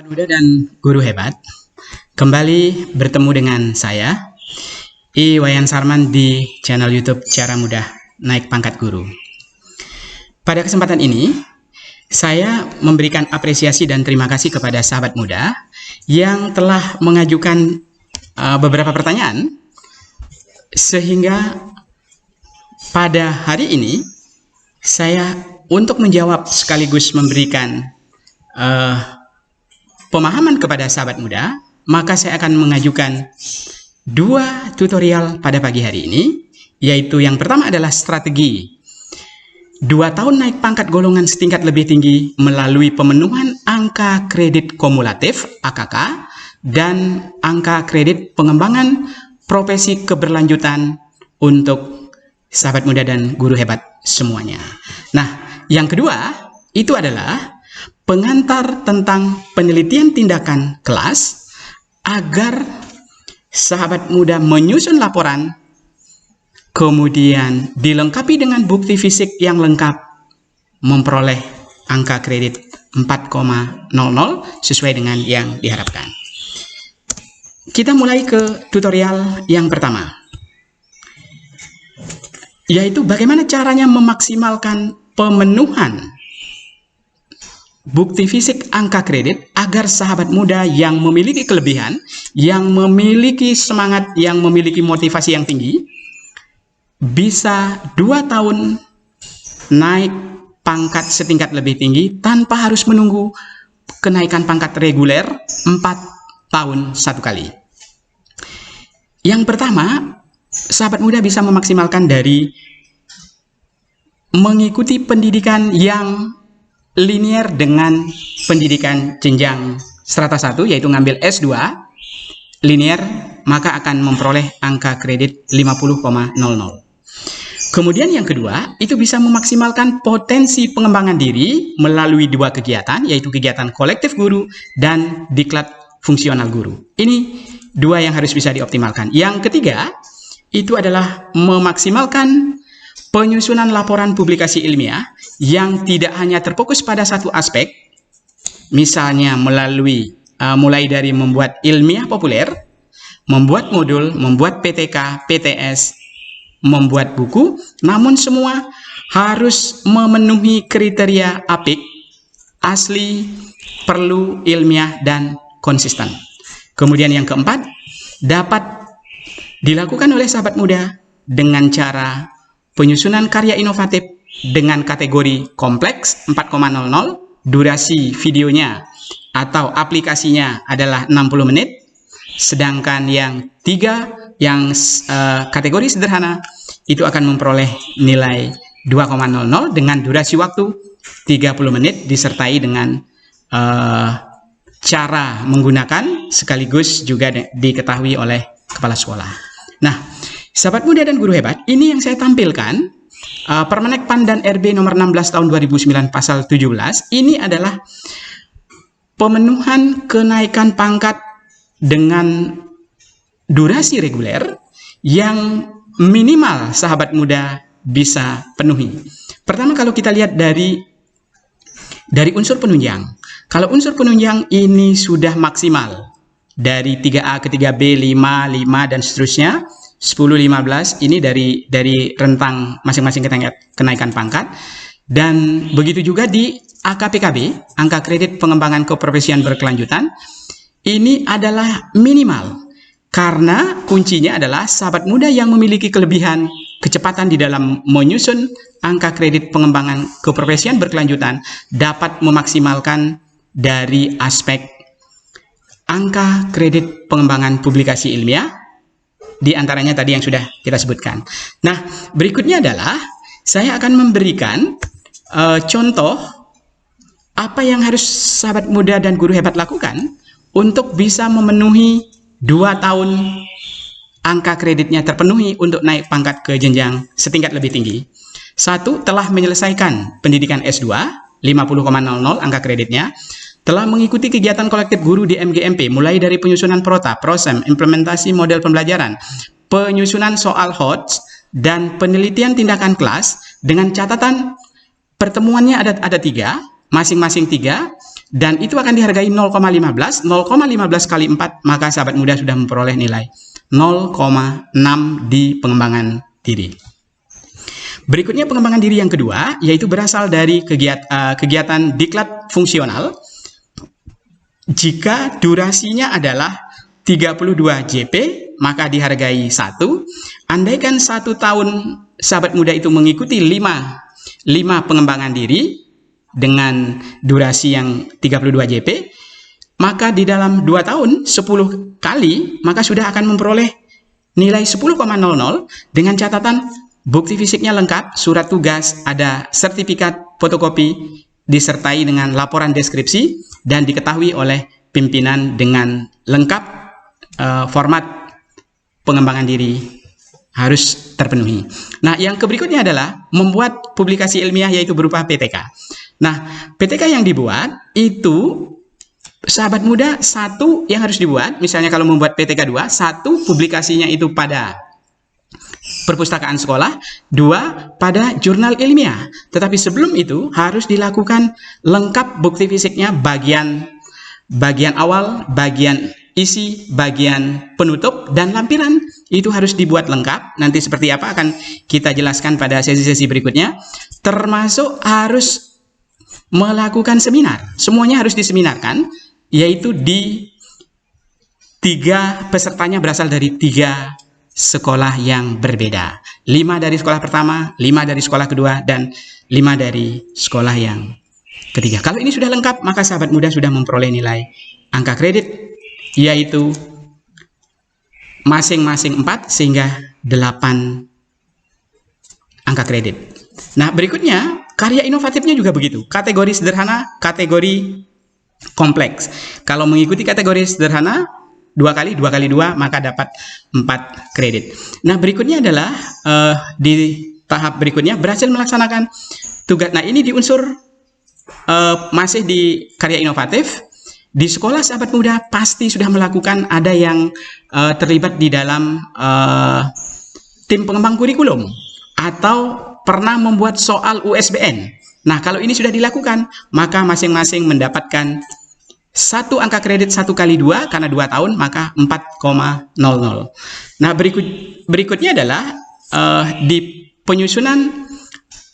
Sahabat muda dan guru hebat, kembali bertemu dengan saya, Wayan Sarman di channel YouTube Cara Mudah Naik Pangkat Guru. Pada kesempatan ini, saya memberikan apresiasi dan terima kasih kepada sahabat muda yang telah mengajukan beberapa pertanyaan, sehingga pada hari ini saya untuk menjawab sekaligus memberikan pemahaman kepada sahabat muda, maka saya akan mengajukan dua tutorial pada pagi hari ini, yaitu yang pertama adalah strategi 2 tahun naik pangkat golongan setingkat lebih tinggi melalui pemenuhan angka kredit kumulatif (AKK) dan angka kredit pengembangan profesi keberlanjutan untuk sahabat muda dan guru hebat semuanya. Nah, yang kedua itu adalah pengantar tentang penelitian tindakan kelas agar sahabat muda menyusun laporan, kemudian dilengkapi dengan bukti fisik yang lengkap, memperoleh angka kredit 4,00 sesuai dengan yang diharapkan. Kita mulai ke tutorial yang pertama, yaitu bagaimana caranya memaksimalkan pemenuhan bukti fisik angka kredit agar sahabat muda yang memiliki kelebihan, yang memiliki semangat, yang memiliki motivasi yang tinggi, bisa 2 tahun naik pangkat setingkat lebih tinggi tanpa harus menunggu kenaikan pangkat reguler 4 tahun satu kali. Yang pertama, sahabat muda bisa memaksimalkan dari mengikuti pendidikan yang linear dengan pendidikan jenjang strata 1, yaitu ngambil S2 linear, maka akan memperoleh angka kredit 50,00. Kemudian yang kedua, itu bisa memaksimalkan potensi pengembangan diri melalui 2 kegiatan, yaitu kegiatan kolektif guru dan diklat fungsional guru. Ini 2 yang harus bisa dioptimalkan. Yang ketiga, itu adalah memaksimalkan penyusunan laporan publikasi ilmiah yang tidak hanya terfokus pada satu aspek, misalnya melalui mulai dari membuat ilmiah populer, membuat modul, membuat PTK, PTS, membuat buku, namun semua harus memenuhi kriteria APIK, asli, perlu, ilmiah, dan konsisten. Kemudian yang keempat, dapat dilakukan oleh sahabat muda dengan cara penyusunan karya inovatif dengan kategori kompleks 4,00, durasi videonya atau aplikasinya adalah 60 menit, sedangkan yang kategori sederhana itu akan memperoleh nilai 2,00 dengan durasi waktu 30 menit disertai dengan cara menggunakan sekaligus juga diketahui oleh kepala sekolah. Nah, sahabat muda dan guru hebat, ini yang saya tampilkan Permenek PAN dan RB nomor 16 tahun 2009 pasal 17. Ini adalah pemenuhan kenaikan pangkat dengan durasi reguler yang minimal sahabat muda bisa penuhi. Pertama, kalau kita lihat dari unsur penunjang. Kalau unsur penunjang ini sudah maksimal dari 3A ke 3B, 5 dan seterusnya, 10, 15, ini dari rentang masing-masing kenaikan pangkat. Dan begitu juga di AKPKB, angka kredit pengembangan keprofesian berkelanjutan, ini adalah minimal. Karena kuncinya adalah sahabat muda yang memiliki kelebihan kecepatan di dalam menyusun angka kredit pengembangan keprofesian berkelanjutan dapat memaksimalkan dari aspek angka kredit pengembangan publikasi ilmiah, di antaranya tadi yang sudah kita sebutkan. Nah, berikutnya adalah saya akan memberikan contoh apa yang harus sahabat muda dan guru hebat lakukan untuk bisa memenuhi 2 tahun angka kreditnya terpenuhi untuk naik pangkat ke jenjang setingkat lebih tinggi. 1, telah menyelesaikan pendidikan S2, 50,00 angka kreditnya, telah mengikuti kegiatan kolektif guru di MGMP, mulai dari penyusunan prota, prosem, implementasi model pembelajaran, penyusunan soal HOTS, dan penelitian tindakan kelas, dengan catatan pertemuannya ada 3, masing-masing 3, dan itu akan dihargai 0,15. 0,15 kali 4, maka sahabat muda sudah memperoleh nilai 0,6 di pengembangan diri. Berikutnya pengembangan diri yang kedua, yaitu berasal dari kegiatan diklat fungsional. Jika durasinya adalah 32 JP, maka dihargai 1. Andaikan 1 tahun sahabat muda itu mengikuti 5 pengembangan diri dengan durasi yang 32 JP, maka di dalam 2 tahun 10 kali, maka sudah akan memperoleh nilai 10,00 dengan catatan bukti fisiknya lengkap, surat tugas, ada sertifikat fotokopi, disertai dengan laporan deskripsi, dan diketahui oleh pimpinan dengan lengkap format pengembangan diri harus terpenuhi. Nah, yang berikutnya adalah membuat publikasi ilmiah, yaitu berupa PTK. Nah, PTK yang dibuat itu sahabat muda, 1 yang harus dibuat, misalnya kalau membuat PTK 2, 1 publikasinya itu pada perpustakaan sekolah, 2 pada jurnal ilmiah. Tetapi sebelum itu harus dilakukan lengkap bukti fisiknya, bagian awal, bagian isi, bagian penutup, dan lampiran itu harus dibuat lengkap. Nanti seperti apa akan kita jelaskan pada sesi-sesi berikutnya. Termasuk harus melakukan seminar. Semuanya harus diseminarkan, yaitu di 3 pesertanya berasal dari 3 sekolah yang berbeda. 5 dari sekolah pertama, 5 dari sekolah kedua, dan 5 dari sekolah yang ketiga. Kalau ini sudah lengkap, maka sahabat muda sudah memperoleh nilai angka kredit, yaitu masing-masing 4 sehingga 8 angka kredit. Nah, berikutnya karya inovatifnya juga begitu. Kategori sederhana, kategori kompleks. Kalau mengikuti kategori sederhana 2 kali 2, maka dapat 4 kredit. Nah, berikutnya adalah di tahap berikutnya berhasil melaksanakan tugas. Nah, ini di unsur masih di karya inovatif. Di sekolah sahabat muda pasti sudah melakukan, ada yang terlibat di dalam tim pengembang kurikulum atau pernah membuat soal USBN. Nah, kalau ini sudah dilakukan, maka masing-masing mendapatkan 1 angka kredit 1 kali 2, karena 2 tahun, maka 4,00. Nah, berikutnya adalah di penyusunan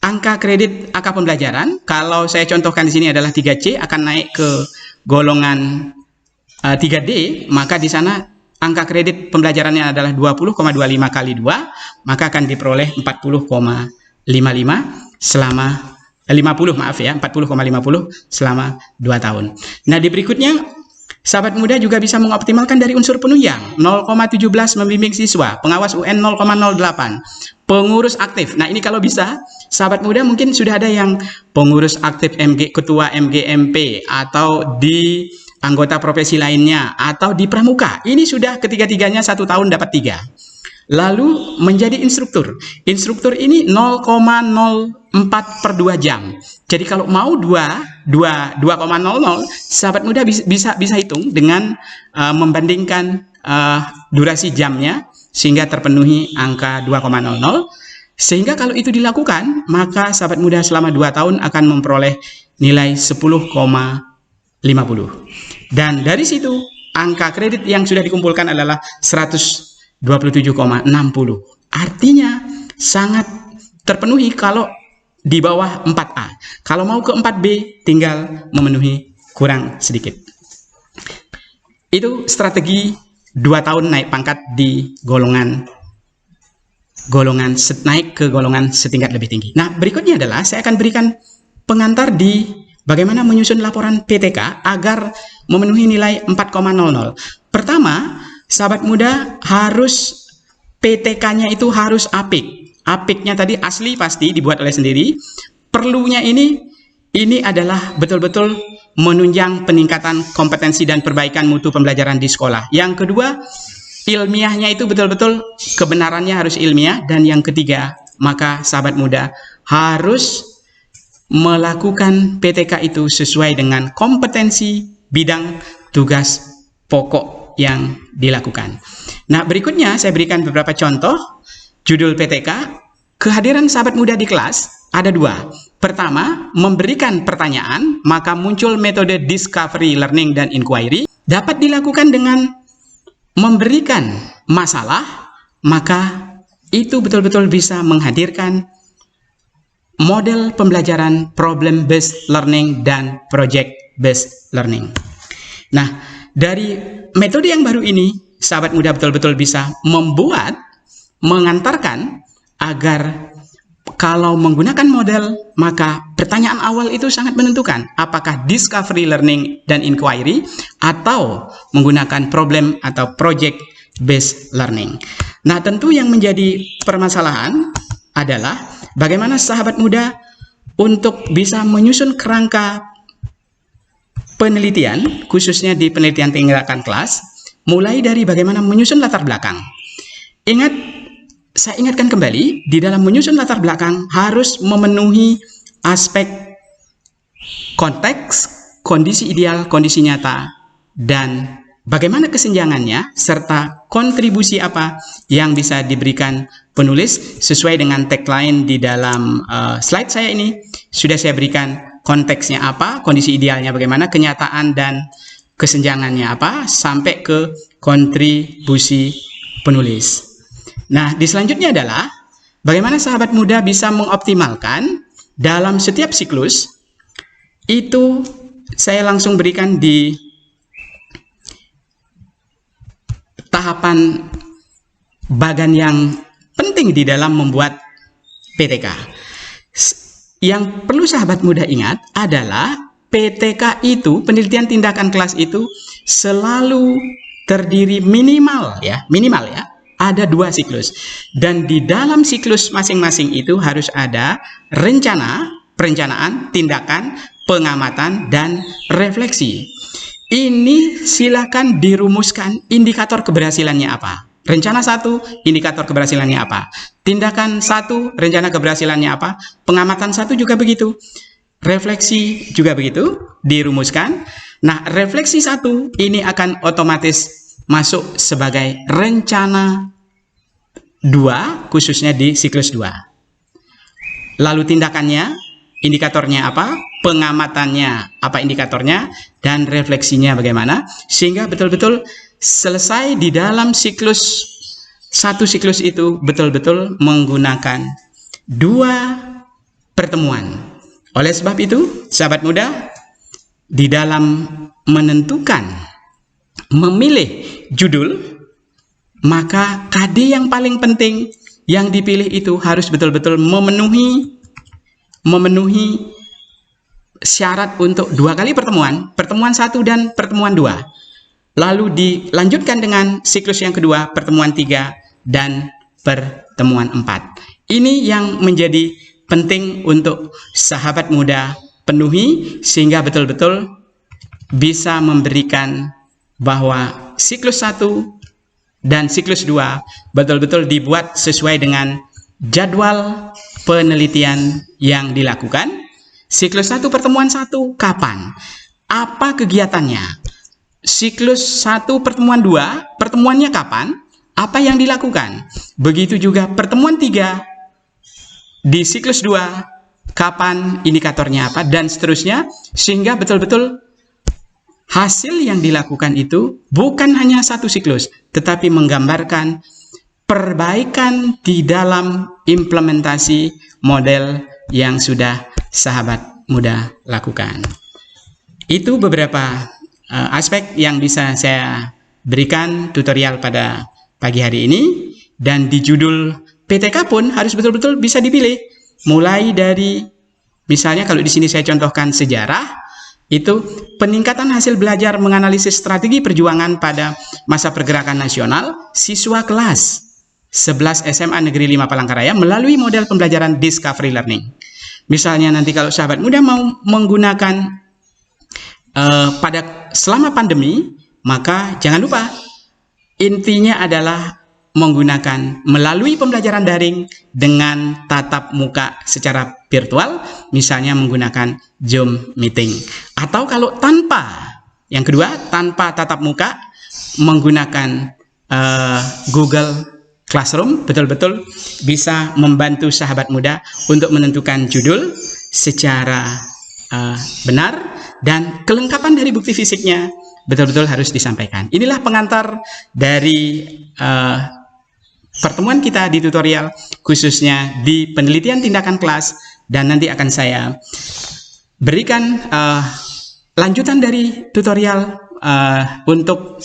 angka kredit angka pembelajaran. Kalau saya contohkan di sini adalah 3C, akan naik ke golongan 3D, maka di sana angka kredit pembelajarannya adalah 20,25 kali 2, maka akan diperoleh 40,55 selama 40,50 selama 2 tahun. Nah, di berikutnya, sahabat muda juga bisa mengoptimalkan dari unsur penunjang. 0,17 membimbing siswa, pengawas UN 0,08, pengurus aktif. Nah, ini kalau bisa, sahabat muda mungkin sudah ada yang pengurus aktif ketua MGMP, atau di anggota profesi lainnya, atau di pramuka. Ini sudah ketiga-tiganya 1 tahun dapat 3. Lalu menjadi instruktur. Instruktur ini 0,04 per 2 jam. Jadi kalau mau 2,00, sahabat muda bisa hitung dengan membandingkan durasi jamnya sehingga terpenuhi angka 2,00. Sehingga kalau itu dilakukan, maka sahabat muda selama 2 tahun akan memperoleh nilai 10,50. Dan dari situ angka kredit yang sudah dikumpulkan adalah 127,60. Artinya sangat terpenuhi kalau di bawah 4A. Kalau mau ke 4B tinggal memenuhi kurang sedikit. Itu strategi 2 tahun naik pangkat di naik ke golongan setingkat lebih tinggi. Nah, berikutnya adalah saya akan berikan pengantar di bagaimana menyusun laporan PTK agar memenuhi nilai 4,00. Pertama, sahabat muda harus PTK-nya itu harus apik. Apiknya tadi asli pasti dibuat oleh sendiri. Perlunya ini adalah betul-betul menunjang peningkatan kompetensi dan perbaikan mutu pembelajaran di sekolah. Yang kedua, ilmiahnya itu betul-betul kebenarannya harus ilmiah. Dan yang ketiga, maka sahabat muda harus melakukan PTK itu sesuai dengan kompetensi bidang tugas pokok yang dilakukan. Nah, berikutnya saya berikan beberapa contoh judul PTK. Kehadiran sahabat muda di kelas ada 2. Pertama, memberikan pertanyaan, maka muncul metode discovery, learning, dan inquiry. Dapat dilakukan dengan memberikan masalah, maka itu betul-betul bisa menghadirkan model pembelajaran problem-based learning dan project-based learning. Nah, dari metode yang baru ini, sahabat muda betul-betul bisa mengantarkan agar kalau menggunakan model, maka pertanyaan awal itu sangat menentukan apakah discovery, learning, dan inquiry atau menggunakan problem atau project based learning. Nah, tentu yang menjadi permasalahan adalah bagaimana sahabat muda untuk bisa menyusun kerangka penelitian, khususnya di penelitian tingkatan kelas, mulai dari bagaimana menyusun latar belakang. Saya ingatkan kembali, di dalam menyusun latar belakang harus memenuhi aspek konteks, kondisi ideal, kondisi nyata, dan bagaimana kesenjangannya, serta kontribusi apa yang bisa diberikan penulis sesuai dengan tagline di dalam slide saya ini. Sudah saya berikan konteksnya apa, kondisi idealnya bagaimana, kenyataan dan kesenjangannya apa, sampai ke kontribusi penulis. Nah, di selanjutnya adalah bagaimana sahabat muda bisa mengoptimalkan dalam setiap siklus. Itu saya langsung berikan di tahapan bagian yang penting di dalam membuat PTK. Yang perlu sahabat muda ingat adalah PTK itu, penelitian tindakan kelas itu selalu terdiri minimal ya, ada 2 siklus, dan di dalam siklus masing-masing itu harus ada perencanaan, tindakan, pengamatan, dan refleksi. Ini silakan dirumuskan indikator keberhasilannya apa. Rencana 1, indikator keberhasilannya apa. Tindakan 1, rencana keberhasilannya apa. Pengamatan 1 juga begitu. Refleksi juga begitu, dirumuskan. Nah, refleksi 1 ini akan otomatis masuk sebagai rencana 2, khususnya di siklus 2. Lalu tindakannya, indikatornya apa, pengamatannya apa indikatornya, dan refleksinya bagaimana, sehingga betul-betul selesai di dalam siklus siklus itu betul-betul menggunakan 2 pertemuan. Oleh sebab itu, sahabat muda, di dalam memilih judul, maka KD yang paling penting yang dipilih itu harus betul-betul memenuhi syarat untuk 2 kali pertemuan 1 dan pertemuan 2. Lalu dilanjutkan dengan siklus yang kedua, pertemuan 3 dan pertemuan 4. Ini yang menjadi penting untuk sahabat muda penuhi, sehingga betul-betul bisa memberikan bahwa siklus 1 dan siklus 2 betul-betul dibuat sesuai dengan jadwal penelitian yang dilakukan. Siklus 1 pertemuan 1 kapan? Apa kegiatannya? Siklus 1 pertemuan 2 pertemuannya kapan? Apa yang dilakukan? Begitu juga pertemuan 3 di siklus 2 kapan, indikatornya apa, dan seterusnya, sehingga betul-betul hasil yang dilakukan itu bukan hanya 1 siklus, tetapi menggambarkan perbaikan di dalam implementasi model yang sudah sahabat muda lakukan. Itu beberapa aspek yang bisa saya berikan tutorial pada pagi hari ini, dan di judul PTK pun harus betul-betul bisa dipilih. Mulai dari, misalnya kalau di sini saya contohkan sejarah, itu peningkatan hasil belajar menganalisis strategi perjuangan pada masa pergerakan nasional siswa kelas 11 SMA Negeri 5 Palangkaraya melalui model pembelajaran discovery learning. Misalnya nanti kalau sahabat muda mau menggunakan selama pandemi, maka jangan lupa intinya adalah menggunakan melalui pembelajaran daring dengan tatap muka secara virtual, misalnya menggunakan Zoom meeting. Atau kalau yang kedua tanpa tatap muka, menggunakan Google Classroom betul-betul bisa membantu sahabat muda untuk menentukan judul secara benar, dan kelengkapan dari bukti fisiknya betul-betul harus disampaikan. Inilah pengantar dari pertemuan kita di tutorial, khususnya di penelitian tindakan kelas, dan nanti akan saya berikan lanjutan dari tutorial untuk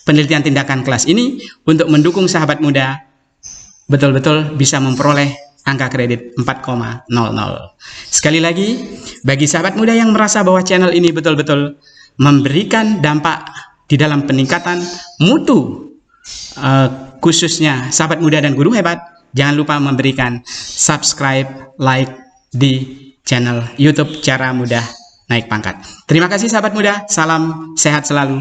penelitian tindakan kelas ini untuk mendukung sahabat muda betul-betul bisa memperoleh angka kredit 4,00. Sekali lagi, bagi sahabat muda yang merasa bahwa channel ini betul-betul memberikan dampak di dalam peningkatan mutu, khususnya sahabat muda dan guru hebat, jangan lupa memberikan subscribe, like di channel YouTube Cara Mudah Naik Pangkat. Terima kasih sahabat muda, salam sehat selalu.